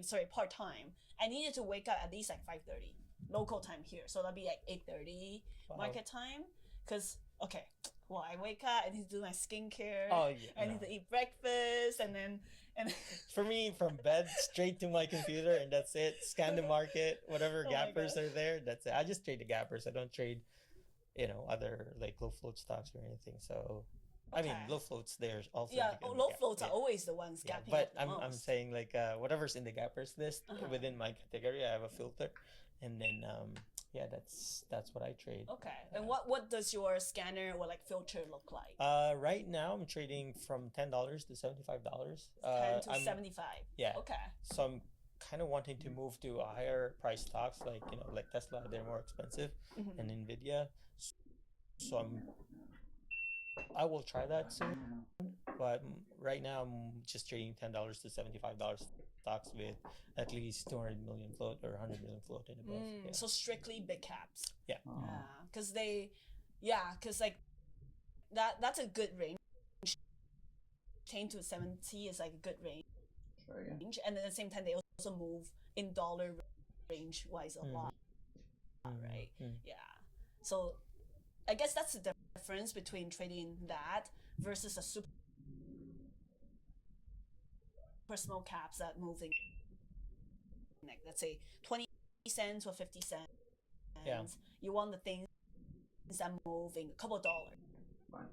sorry, part-time, I needed to wake up at least like 5:30 local time here. So that'd be like 8:30 market time. Because, okay, well, I wake up, I need to do my skincare. Oh, yeah. I need to eat breakfast, and then For me, from bed straight to my computer, and that's it. Scan the market, whatever gappers are there, that's it. I just trade the gappers. I don't trade, other like low float stocks or anything. So, I mean, low floats there's also low floats are always the ones gapping. But up the I'm most. saying like whatever's in the gappers list within my category, I have a filter, and then that's what I trade. Okay, and what does your scanner or like filter look like? Right now I'm trading from $10 to $75. 75. Yeah. Okay. So I'm kind of wanting to move to a higher price stocks like Tesla. They're more expensive, and Nvidia. So I will try that soon. But right now I'm just trading $10 to $75 stocks with at least 200 million float or 100 million float and above. So strictly big caps. Yeah. Because like that's a good range. 10 to 70 is like a good range. Sure, yeah. And at the same time, they also move in dollar range wise a lot, right? Yeah. So I guess that's the difference between trading that versus a super small caps that move in, like, let's say 20 cents or 50 cents. Yeah. You want the things that move in a couple of dollars. Right.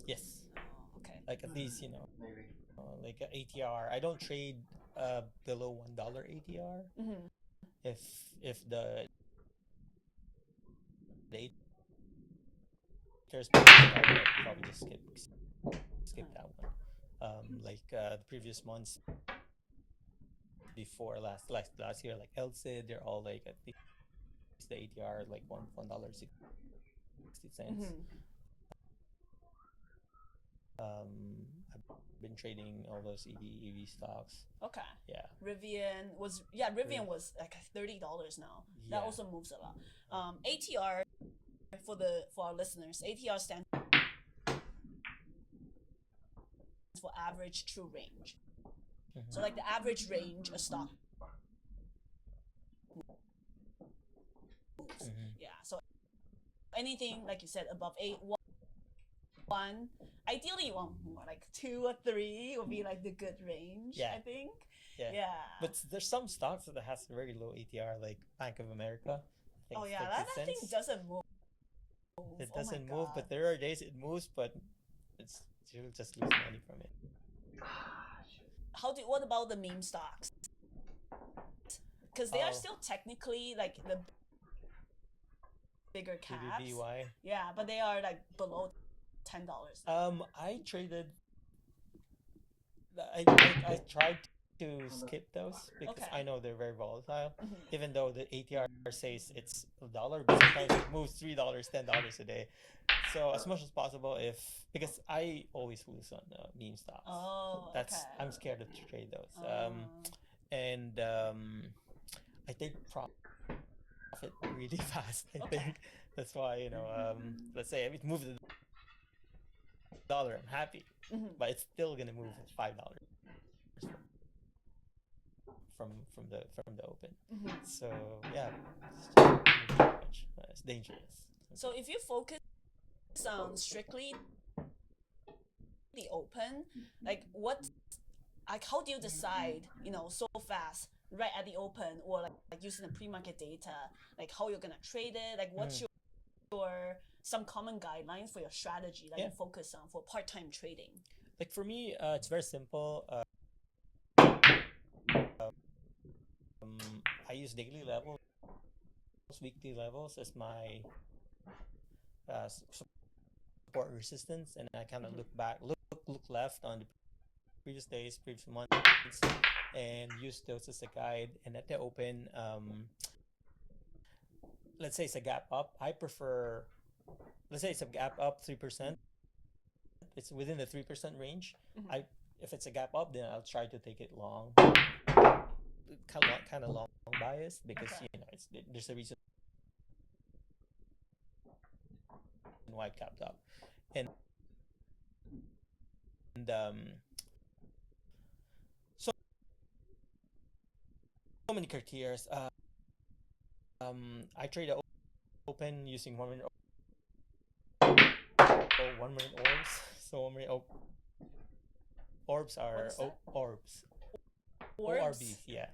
Yes. Oh, okay. Like at least Maybe. like a ATR. I don't trade below $1 ATR. If the there's probably just skip that one. Like the previous months before last year, like LCID, they're all like at least the ATR like $1.60. I've been trading all those EV stocks. Okay. Yeah. Rivian was like $30 now. Yeah. That also moves a lot. ATR for our listeners, ATR stands for average true range. So like the average range a stock moves. Yeah. So anything like you said above 1, ideally you want more like 2 or 3 would be like the good range. Yeah. I think. Yeah. But there's some stocks that has very low ATR, like Bank of America. Oh yeah, that thing doesn't move. It doesn't move, but there are days it moves, but you'll just lose money from it. What about the meme stocks? Because they are still technically like the bigger caps. BBY. Yeah, but they are like below $10. I traded. I tried to skip those because I know they're very volatile. Even though the ATR says it's $1, but sometimes it moves $3, $10 a day. So as much as possible, because I always lose on meme stocks. I'm scared to trade those. And I take profit really fast. I think that's why let's say if it moves $1, I'm happy, but it's still gonna move $5 from the open. So yeah, it's dangerous. So if you focus on strictly the open, like how do you decide so fast right at the open, or like using the pre-market data, like how you're gonna trade it, like what's your some common guidelines for your strategy that you focus on for part-time trading? Like for me, it's very simple. I use daily levels, weekly levels as my support resistance, and I kind of look back, look left on the previous days, previous months, and use those as a guide. And at the open, let's say it's a gap up. I prefer, let's say it's a gap up 3%. It's within the 3% range. If it's a gap up, then I'll try to take it long, kind of long bias, because there's a reason why it capped up, and so many criteria. I trade the open using 1 minute 1 minute orbs. So 1 minute orbs are orbs. ORBs, yeah.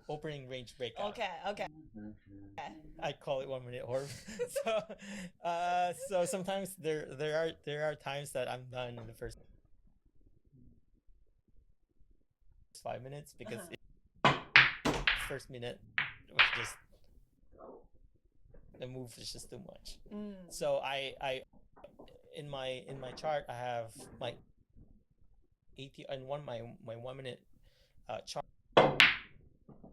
Opening range breakout. Okay. I call it 1 minute orb. So sometimes there are times that I'm done in the first 5 minutes because first minute was just the move is just too much. So I in my chart I have my 80 and my 1 minute chart.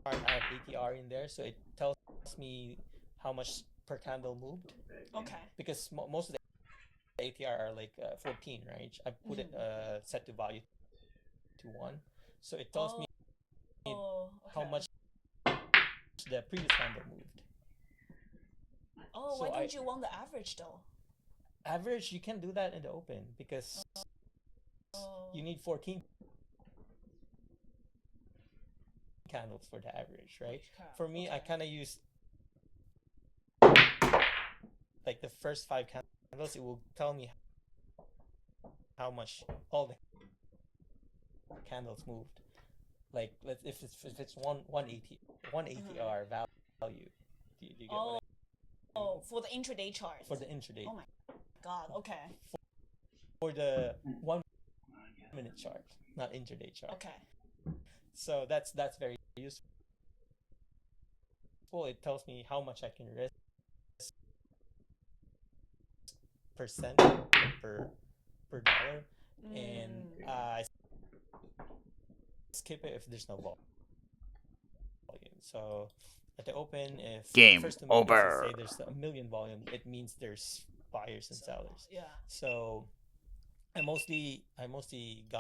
I have ATR in there, so it tells me how much per candle moved. Okay. Because most of the ATR are like 14, right? I put it set to value to 1, so it tells me how much the previous candle moved. Oh, so why don't you want the average though? Average, you can do that in the open because you need 14 candles for the average, right? For me, I kind of use like the first 5 candles. It will tell me how much all the candles moved. Like if it's one ATR value. Do you get what for the intraday chart. For the intraday. Oh my god. Okay. For the 1 minute chart, not intraday chart. Okay. So that's very useful. It tells me how much I can risk percent per dollar, and I skip it if there's no volume. So at the open, if game first over, say there's a million volume, it means there's buyers and sellers. Yeah. So I mostly got